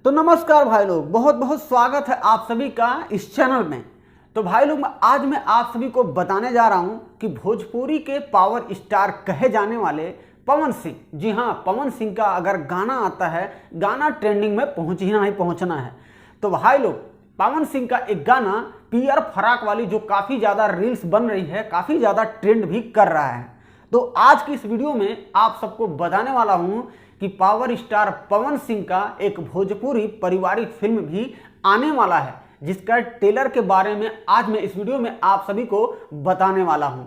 तो नमस्कार भाई लोग, बहुत बहुत स्वागत है आप सभी का इस चैनल में। तो भाई लोग, आज मैं आप सभी को बताने जा रहा हूं कि भोजपुरी के पावर स्टार कहे जाने वाले पवन सिंह, जी हां, पवन सिंह का अगर गाना आता है, गाना ट्रेंडिंग में पहुंचना ही पहुंचना है। तो भाई लोग, पवन सिंह का एक गाना पियर फराक वाली जो काफ़ी ज़्यादा रील्स बन रही है, काफ़ी ज़्यादा ट्रेंड भी कर रहा है। तो आज की इस वीडियो में आप सबको बताने वाला हूं कि पावर स्टार पवन सिंह का एक भोजपुरी पारिवारिक फिल्म भी आने वाला है, जिसका ट्रेलर के बारे में आज मैं इस वीडियो में आप सभी को बताने वाला हूं।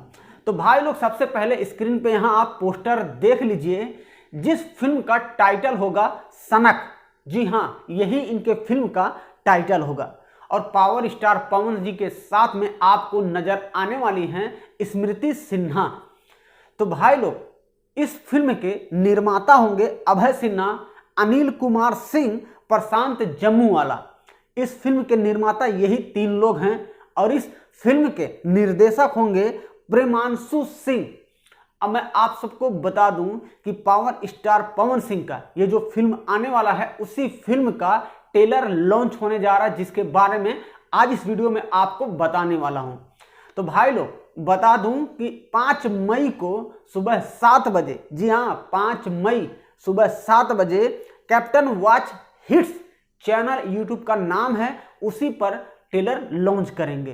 तो भाई लोग, सबसे पहले स्क्रीन पे यहां आप पोस्टर देख लीजिए, जिस फिल्म का टाइटल होगा सनक। जी हां, यही इनके फिल्म का टाइटल होगा। और पावर स्टार पवन जी के साथ में आपको नजर आने वाली हैं स्मृति सिन्हा। तो भाई लोग, इस फिल्म के निर्माता होंगे अभय सिन्हा, अनिल कुमार सिंह, प्रशांत जम्मूवाला। इस फिल्म के निर्माता यही तीन लोग हैं। और इस फिल्म के निर्देशक होंगे प्रेमांशु सिंह। अब मैं आप सबको बता दूं कि पावर स्टार पवन सिंह का ये जो फिल्म आने वाला है, उसी फिल्म का ट्रेलर लॉन्च होने जा रहा है, जिसके बारे में आज इस वीडियो में आपको बताने वाला हूं। तो भाई लोग, बता दूं कि 5 मई को सुबह 7 बजे, जी हां, 5 मई सुबह 7 बजे captain watch hits channel YouTube का नाम है, उसी पर ट्रेलर लॉन्च करेंगे।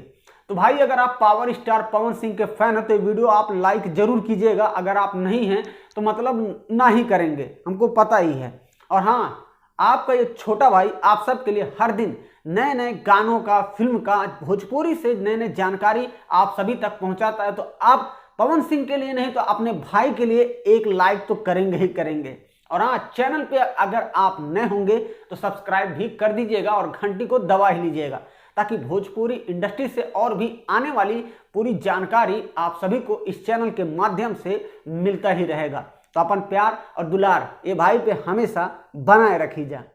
तो भाई, अगर आप पावर स्टार पवन सिंह के फैन हैं तो वीडियो आप लाइक जरूर कीजिएगा। अगर आप नहीं हैं तो मतलब ना ही करेंगे, हमको पता ही है। और हाँ, आपका ये छोटा भाई आप सब के लिए हर दिन नए नए गानों का, फिल्म का, भोजपुरी से नए नए जानकारी आप सभी तक पहुंचाता है। तो आप पवन सिंह के लिए नहीं तो अपने भाई के लिए एक लाइक तो करेंगे ही करेंगे। और हाँ, चैनल पे अगर आप नए होंगे तो सब्सक्राइब भी कर दीजिएगा और घंटी को दबा ही लीजिएगा, ताकि भोजपुरी इंडस्ट्री से और भी आने वाली पूरी जानकारी आप सभी को इस चैनल के माध्यम से मिलता ही रहेगा। तो अपन प्यार और दुलार ये भाई पे हमेशा बनाए रखिए।